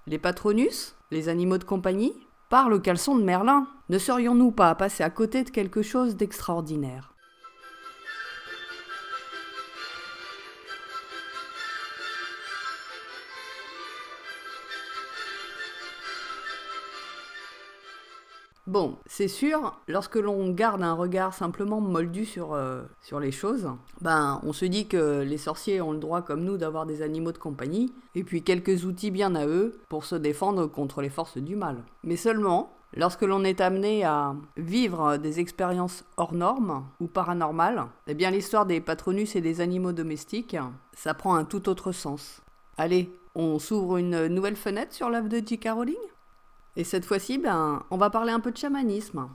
Les Patronus, les animaux de compagnie? Par le caleçon de Merlin, ne serions-nous pas passés à côté de quelque chose d'extraordinaire? Bon, c'est sûr, lorsque l'on garde un regard simplement moldu sur les choses, on se dit que les sorciers ont le droit comme nous d'avoir des animaux de compagnie, et puis quelques outils bien à eux pour se défendre contre les forces du mal. Mais seulement, lorsque l'on est amené à vivre des expériences hors normes ou paranormales, eh bien l'histoire des Patronus et des animaux domestiques, ça prend un tout autre sens. Allez, on s'ouvre une nouvelle fenêtre sur l'œuvre de J.K. Rowling ? Et cette fois-ci, on va parler un peu de chamanisme.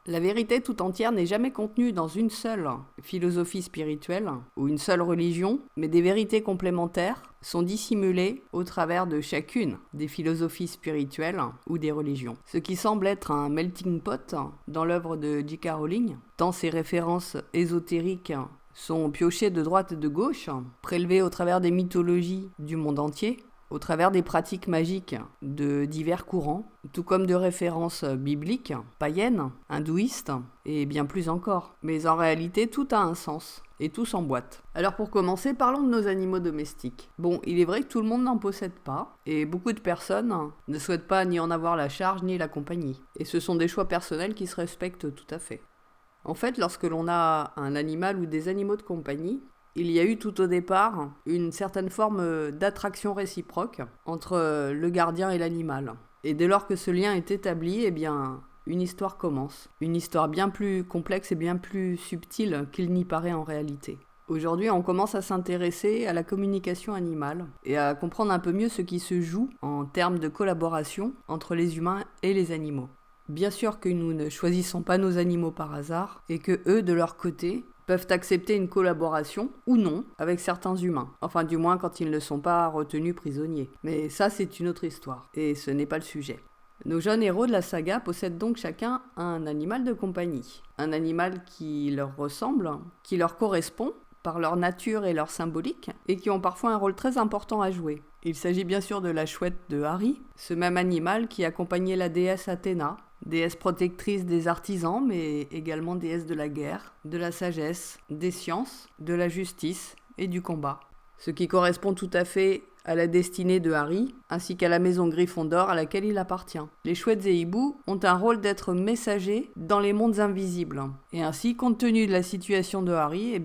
La vérité tout entière n'est jamais contenue dans une seule philosophie spirituelle ou une seule religion, mais des vérités complémentaires sont dissimulées au travers de chacune des philosophies spirituelles ou des religions. Ce qui semble être un melting pot dans l'œuvre de J.K. Rowling, tant ses références ésotériques sont piochées de droite et de gauche, prélevées au travers des mythologies du monde entier, au travers des pratiques magiques de divers courants, tout comme de références bibliques, païennes, hindouistes et bien plus encore. Mais en réalité, tout a un sens et tout s'emboîte. Alors pour commencer, parlons de nos animaux domestiques. Bon, il est vrai que tout le monde n'en possède pas et beaucoup de personnes ne souhaitent pas ni en avoir la charge ni la compagnie. Et ce sont des choix personnels qui se respectent tout à fait. En fait, lorsque l'on a un animal ou des animaux de compagnie, il y a eu tout au départ une certaine forme d'attraction réciproque entre le gardien et l'animal. Et dès lors que ce lien est établi, une histoire commence. Une histoire bien plus complexe et bien plus subtile qu'il n'y paraît en réalité. Aujourd'hui, on commence à s'intéresser à la communication animale et à comprendre un peu mieux ce qui se joue en termes de collaboration entre les humains et les animaux. Bien sûr que nous ne choisissons pas nos animaux par hasard et que eux, de leur côté, peuvent accepter une collaboration ou non avec certains humains. Enfin, du moins quand ils ne sont pas retenus prisonniers. Mais ça, c'est une autre histoire, et ce n'est pas le sujet. Nos jeunes héros de la saga possèdent donc chacun un animal de compagnie. Un animal qui leur ressemble, qui leur correspond par leur nature et leur symbolique, et qui ont parfois un rôle très important à jouer. Il s'agit bien sûr de la chouette de Harry, ce même animal qui accompagnait la déesse Athéna, déesse protectrice des artisans, mais également déesse de la guerre, de la sagesse, des sciences, de la justice et du combat. Ce qui correspond tout à fait à la destinée de Harry, ainsi qu'à la maison Gryffondor à laquelle il appartient. Les chouettes et hiboux ont un rôle d'être messagers dans les mondes invisibles. Et ainsi, compte tenu de la situation de Harry,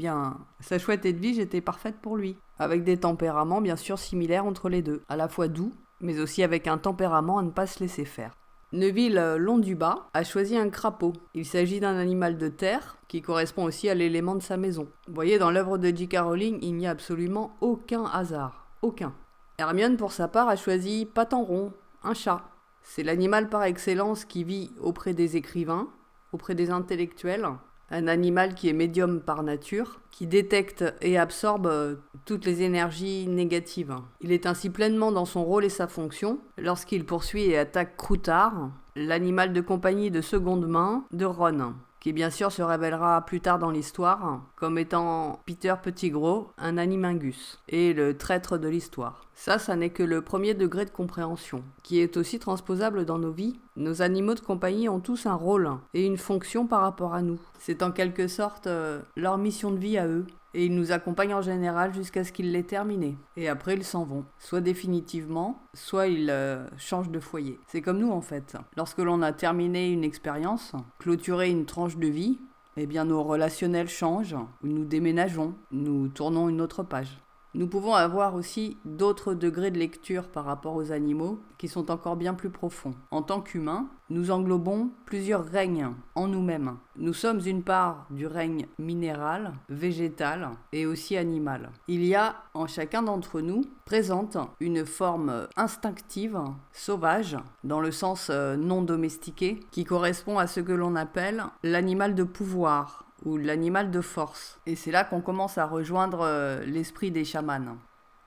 sa chouette Edwige était parfaite pour lui, avec des tempéraments bien sûr similaires entre les deux, à la fois doux, mais aussi avec un tempérament à ne pas se laisser faire. Neville Londubat a choisi un crapaud. Il s'agit d'un animal de terre qui correspond aussi à l'élément de sa maison. Vous voyez, dans l'œuvre de J.K. Rowling, il n'y a absolument aucun hasard. Aucun. Hermione, pour sa part, a choisi Patenron, un chat. C'est l'animal par excellence qui vit auprès des écrivains, auprès des intellectuels. Un animal qui est médium par nature, qui détecte et absorbe toutes les énergies négatives. Il est ainsi pleinement dans son rôle et sa fonction lorsqu'il poursuit et attaque Croutard, l'animal de compagnie de seconde main de Ron, qui bien sûr se révélera plus tard dans l'histoire comme étant Peter Pettigrew, un animingus, et le traître de l'histoire. Ça n'est que le premier degré de compréhension, qui est aussi transposable dans nos vies. Nos animaux de compagnie ont tous un rôle et une fonction par rapport à nous. C'est en quelque sorte leur mission de vie à eux. Et ils nous accompagnent en général jusqu'à ce qu'ils l'aient terminé. Et après, ils s'en vont. Soit définitivement, soit ils changent de foyer. C'est comme nous en fait. Lorsque l'on a terminé une expérience, clôturé une tranche de vie, nos relationnels changent, nous déménageons, nous tournons une autre page. Nous pouvons avoir aussi d'autres degrés de lecture par rapport aux animaux qui sont encore bien plus profonds. En tant qu'humains, nous englobons plusieurs règnes en nous-mêmes. Nous sommes une part du règne minéral, végétal et aussi animal. Il y a en chacun d'entre nous présente une forme instinctive, sauvage, dans le sens non domestiqué, qui correspond à ce que l'on appelle l'animal de pouvoir, ou l'animal de force. Et c'est là qu'on commence à rejoindre l'esprit des chamans.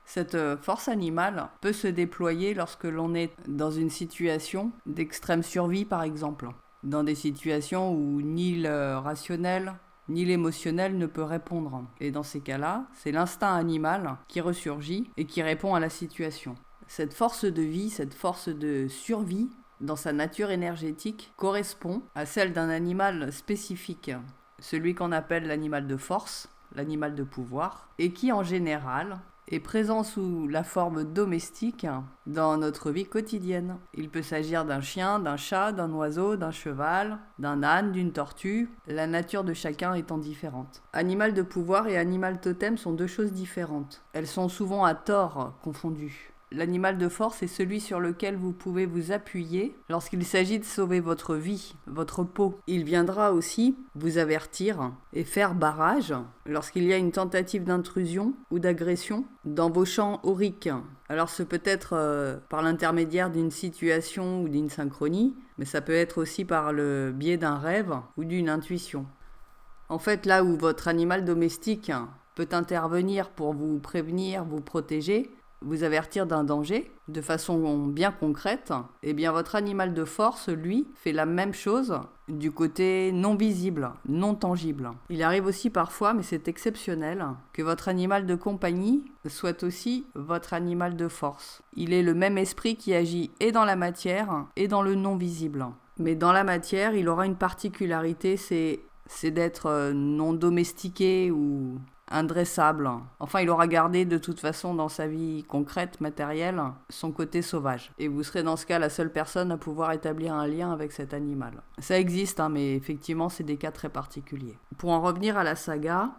Cette force animale peut se déployer lorsque l'on est dans une situation d'extrême survie, par exemple. Dans des situations où ni le rationnel, ni l'émotionnel ne peut répondre. Et dans ces cas-là, c'est l'instinct animal qui ressurgit et qui répond à la situation. cette force de vie, cette force de survie, dans sa nature énergétique, correspond à celle d'un animal spécifique, celui qu'on appelle l'animal de force, l'animal de pouvoir, et qui en général est présent sous la forme domestique dans notre vie quotidienne. Il peut s'agir d'un chien, d'un chat, d'un oiseau, d'un cheval, d'un âne, d'une tortue, la nature de chacun étant différente. Animal de pouvoir et animal totem sont deux choses différentes. Elles sont souvent à tort confondues. L'animal de force est celui sur lequel vous pouvez vous appuyer lorsqu'il s'agit de sauver votre vie, votre peau. Il viendra aussi vous avertir et faire barrage lorsqu'il y a une tentative d'intrusion ou d'agression dans vos champs auriques. Alors ce peut être par l'intermédiaire d'une situation ou d'une synchronie, mais ça peut être aussi par le biais d'un rêve ou d'une intuition. En fait, là où votre animal domestique peut intervenir pour vous prévenir, vous protéger, vous avertir d'un danger de façon bien concrète, eh bien votre animal de force, lui, fait la même chose du côté non visible, non tangible. Il arrive aussi parfois, mais c'est exceptionnel, que votre animal de compagnie soit aussi votre animal de force. Il est le même esprit qui agit et dans la matière et dans le non visible. Mais dans la matière, il aura une particularité, c'est d'être non domestiqué ou indressable. Enfin, il aura gardé de toute façon dans sa vie concrète, matérielle, son côté sauvage. Et vous serez dans ce cas la seule personne à pouvoir établir un lien avec cet animal. Ça existe, mais effectivement, c'est des cas très particuliers. Pour en revenir à la saga,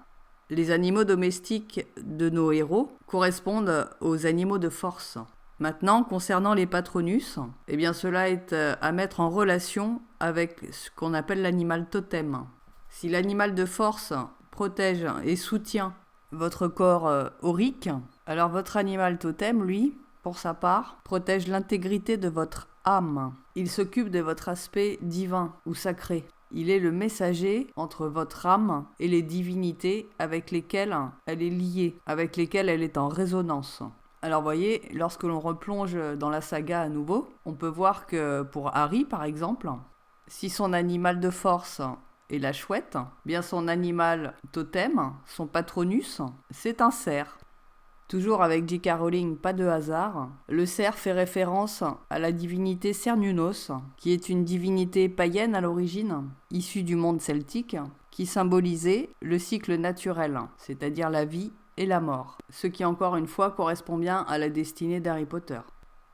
les animaux domestiques de nos héros correspondent aux animaux de force. Maintenant, concernant les patronus, eh bien cela est à mettre en relation avec ce qu'on appelle l'animal totem. Si l'animal de force protège et soutient votre corps aurique, alors votre animal totem, lui, pour sa part, protège l'intégrité de votre âme. Il s'occupe de votre aspect divin ou sacré. Il est le messager entre votre âme et les divinités avec lesquelles elle est liée, avec lesquelles elle est en résonance. Alors voyez, lorsque l'on replonge dans la saga à nouveau, on peut voir que pour Harry, par exemple, si son animal de force et la chouette, bien son animal totem, son patronus, c'est un cerf. Toujours avec J.K. Rowling, pas de hasard, le cerf fait référence à la divinité Cernunnos, qui est une divinité païenne à l'origine, issue du monde celtique, qui symbolisait le cycle naturel, c'est-à-dire la vie et la mort, ce qui encore une fois correspond bien à la destinée d'Harry Potter.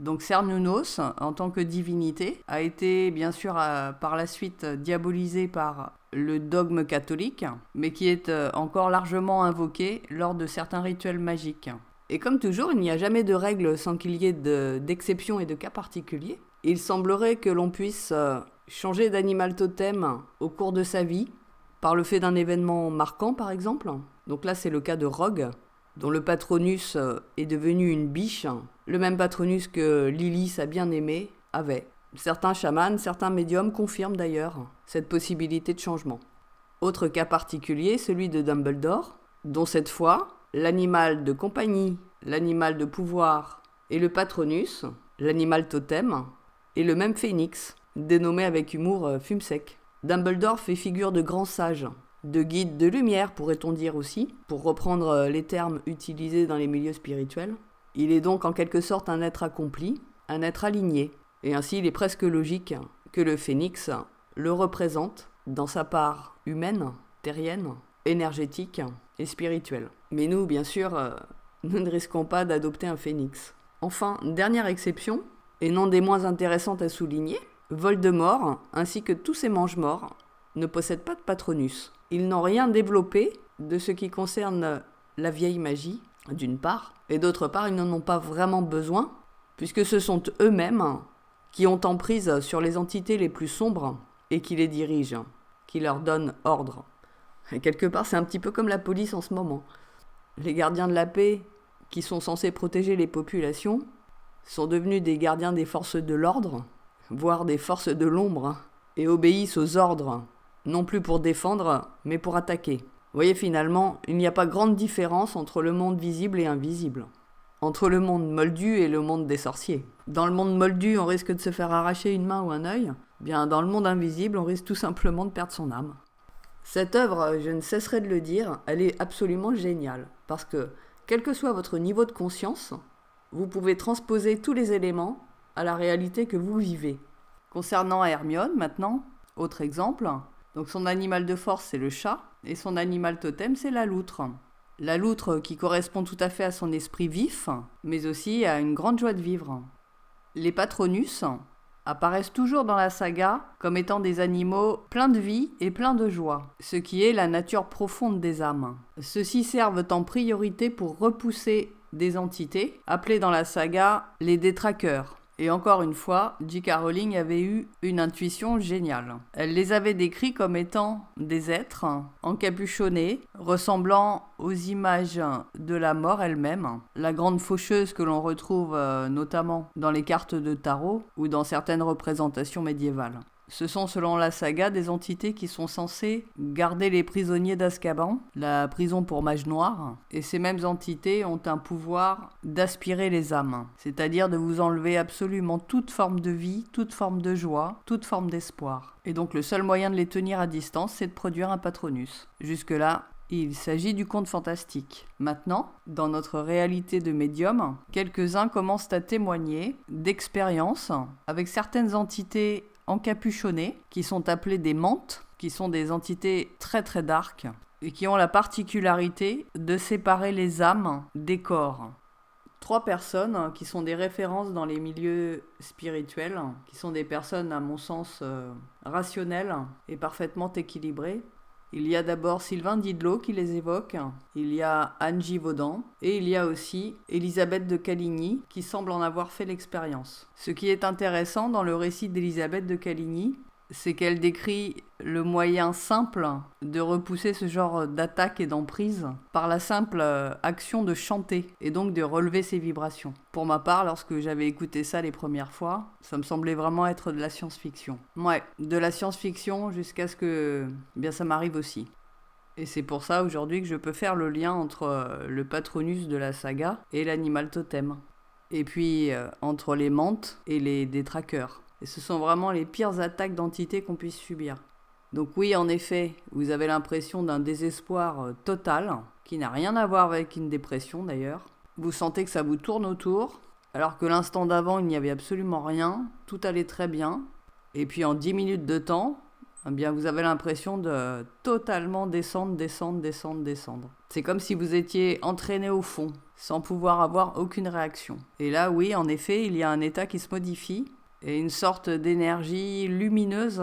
Donc Cernunnos, en tant que divinité, a été bien sûr par la suite diabolisé par le dogme catholique, mais qui est encore largement invoqué lors de certains rituels magiques. Et comme toujours, il n'y a jamais de règle sans qu'il y ait d'exceptions et de cas particuliers. Il semblerait que l'on puisse changer d'animal totem au cours de sa vie, par le fait d'un événement marquant par exemple. Donc là c'est le cas de Rogue, dont le patronus est devenu une biche, le même patronus que Lily, sa bien-aimée, avait. Certains chamans, certains médiums confirment d'ailleurs cette possibilité de changement. Autre cas particulier, celui de Dumbledore, dont cette fois, l'animal de compagnie, l'animal de pouvoir et le patronus, l'animal totem, est le même phénix, dénommé avec humour Fumsec. Dumbledore fait figure de grand sage, de guide de lumière pourrait-on dire aussi, pour reprendre les termes utilisés dans les milieux spirituels. Il est donc en quelque sorte un être accompli, un être aligné, et ainsi il est presque logique que le phénix le représente dans sa part humaine, terrienne, énergétique et spirituelle. Mais nous, bien sûr, nous ne risquons pas d'adopter un phénix. Enfin, dernière exception, et non des moins intéressantes à souligner, Voldemort, ainsi que tous ses mange-morts, ne possèdent pas de patronus. Ils n'ont rien développé de ce qui concerne la vieille magie, d'une part, et d'autre part, ils n'en ont pas vraiment besoin, puisque ce sont eux-mêmes qui ont emprise sur les entités les plus sombres et qui les dirigent, qui leur donnent ordre. Et quelque part, c'est un petit peu comme la police en ce moment. Les gardiens de la paix, qui sont censés protéger les populations, sont devenus des gardiens des forces de l'ordre, voire des forces de l'ombre, et obéissent aux ordres, non plus pour défendre, mais pour attaquer. Vous voyez, finalement, il n'y a pas grande différence entre le monde visible et invisible. Entre le monde moldu et le monde des sorciers. Dans le monde moldu, on risque de se faire arracher une main ou un œil. Bien, dans le monde invisible, on risque tout simplement de perdre son âme. Cette œuvre, je ne cesserai de le dire, elle est absolument géniale. Parce que, quel que soit votre niveau de conscience, vous pouvez transposer tous les éléments à la réalité que vous vivez. Concernant Hermione maintenant, autre exemple, donc son animal de force c'est le chat et son animal totem c'est la loutre. La loutre qui correspond tout à fait à son esprit vif, mais aussi à une grande joie de vivre. Les Patronus apparaissent toujours dans la saga comme étant des animaux pleins de vie et pleins de joie, ce qui est la nature profonde des âmes. Ceux-ci servent en priorité pour repousser des entités, appelées dans la saga les détraqueurs. Et encore une fois, J.K. Rowling avait eu une intuition géniale. Elle les avait décrits comme étant des êtres encapuchonnés, ressemblant aux images de la mort elle-même, la grande faucheuse que l'on retrouve notamment dans les cartes de tarot ou dans certaines représentations médiévales. Ce sont, selon la saga, des entités qui sont censées garder les prisonniers d'Azkaban, la prison pour mages noirs, et ces mêmes entités ont un pouvoir d'aspirer les âmes, c'est-à-dire de vous enlever absolument toute forme de vie, toute forme de joie, toute forme d'espoir. Et donc le seul moyen de les tenir à distance, c'est de produire un Patronus. Jusque-là, il s'agit du conte fantastique. Maintenant, dans notre réalité de médium, quelques-uns commencent à témoigner d'expériences avec certaines entités encapuchonnés, qui sont appelés des mantes, qui sont des entités très très dark, et qui ont la particularité de séparer les âmes des corps. 3 personnes qui sont des références dans les milieux spirituels, qui sont des personnes à mon sens rationnelles et parfaitement équilibrées. Il y a d'abord Sylvain Didlot qui les évoque, il y a Anne Givaudan et il y a aussi Élisabeth de Caligny qui semble en avoir fait l'expérience. Ce qui est intéressant dans le récit d'Élisabeth de Caligny, c'est qu'elle décrit le moyen simple de repousser ce genre d'attaque et d'emprise par la simple action de chanter et donc de relever ses vibrations. Pour ma part, lorsque j'avais écouté ça les premières fois, ça me semblait vraiment être de la science-fiction. Ouais, de la science-fiction jusqu'à ce que ça m'arrive aussi. Et c'est pour ça aujourd'hui que je peux faire le lien entre le Patronus de la saga et l'animal totem. Et puis entre les mantes et les détraqueurs. Et ce sont vraiment les pires attaques d'entités qu'on puisse subir. Donc oui, en effet, vous avez l'impression d'un désespoir total, qui n'a rien à voir avec une dépression d'ailleurs. Vous sentez que ça vous tourne autour, alors que l'instant d'avant, il n'y avait absolument rien, tout allait très bien. Et puis en 10 minutes de temps, vous avez l'impression de totalement descendre. C'est comme si vous étiez entraîné au fond, sans pouvoir avoir aucune réaction. Et là, oui, en effet, il y a un état qui se modifie, et une sorte d'énergie lumineuse,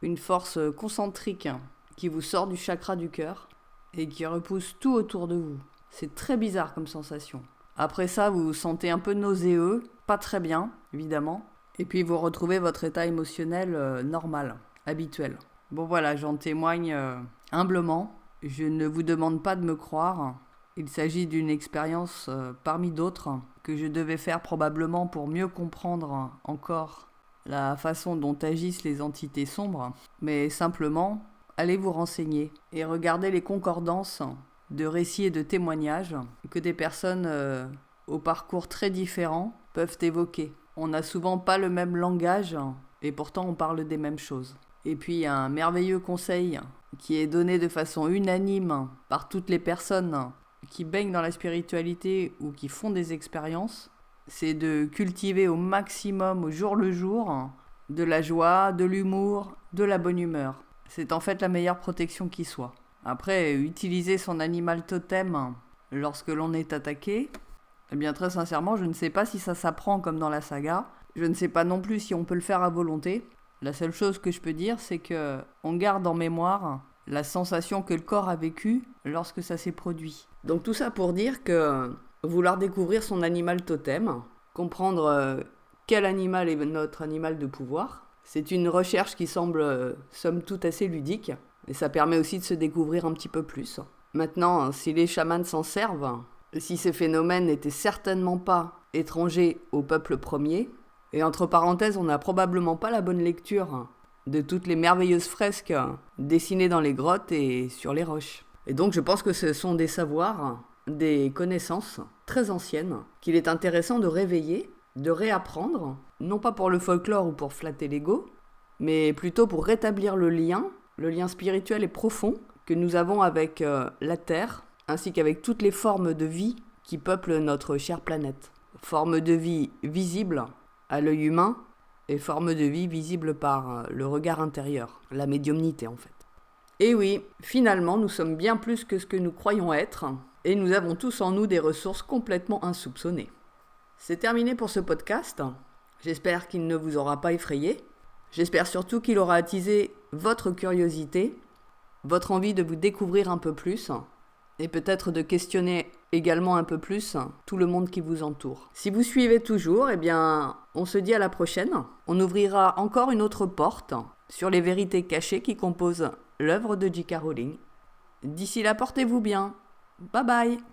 une force concentrique qui vous sort du chakra du cœur et qui repousse tout autour de vous. C'est très bizarre comme sensation. Après ça, vous vous sentez un peu nauséeux, pas très bien, évidemment, et puis vous retrouvez votre état émotionnel normal, habituel. Bon voilà, j'en témoigne humblement. Je ne vous demande pas de me croire. Il s'agit d'une expérience parmi d'autres que je devais faire probablement pour mieux comprendre encore la façon dont agissent les entités sombres, mais simplement, allez vous renseigner et regardez les concordances de récits et de témoignages que des personnes au parcours très différents peuvent évoquer. On n'a souvent pas le même langage et pourtant on parle des mêmes choses. Et puis un merveilleux conseil qui est donné de façon unanime par toutes les personnes qui baignent dans la spiritualité ou qui font des expériences, c'est de cultiver au maximum, au jour le jour, de la joie, de l'humour, de la bonne humeur. C'est en fait la meilleure protection qui soit. Après, utiliser son animal totem lorsque l'on est attaqué, très sincèrement, je ne sais pas si ça s'apprend comme dans la saga. Je ne sais pas non plus si on peut le faire à volonté. La seule chose que je peux dire, c'est que on garde en mémoire la sensation que le corps a vécue lorsque ça s'est produit. Donc tout ça pour dire que vouloir découvrir son animal totem, comprendre quel animal est notre animal de pouvoir, c'est une recherche qui semble somme toute assez ludique, et ça permet aussi de se découvrir un petit peu plus. Maintenant, si les chamans s'en servent, si ces phénomènes n'étaient certainement pas étrangers au peuple premier, et entre parenthèses, on n'a probablement pas la bonne lecture de toutes les merveilleuses fresques dessinées dans les grottes et sur les roches. Et donc je pense que ce sont des savoirs, des connaissances très anciennes qu'il est intéressant de réveiller, de réapprendre, non pas pour le folklore ou pour flatter l'ego, mais plutôt pour rétablir le lien spirituel et profond que nous avons avec la Terre, ainsi qu'avec toutes les formes de vie qui peuplent notre chère planète. forme de vie visible à l'œil humain et forme de vie visible par le regard intérieur, la médiumnité en fait. Et oui, finalement, nous sommes bien plus que ce que nous croyons être, et nous avons tous en nous des ressources complètement insoupçonnées. C'est terminé pour ce podcast. J'espère qu'il ne vous aura pas effrayé. J'espère surtout qu'il aura attisé votre curiosité, votre envie de vous découvrir un peu plus, et peut-être de questionner également un peu plus tout le monde qui vous entoure. Si vous suivez toujours, eh bien, on se dit à la prochaine. On ouvrira encore une autre porte sur les vérités cachées qui composent l'œuvre de J.K. Rowling. D'ici là, portez-vous bien. Bye bye.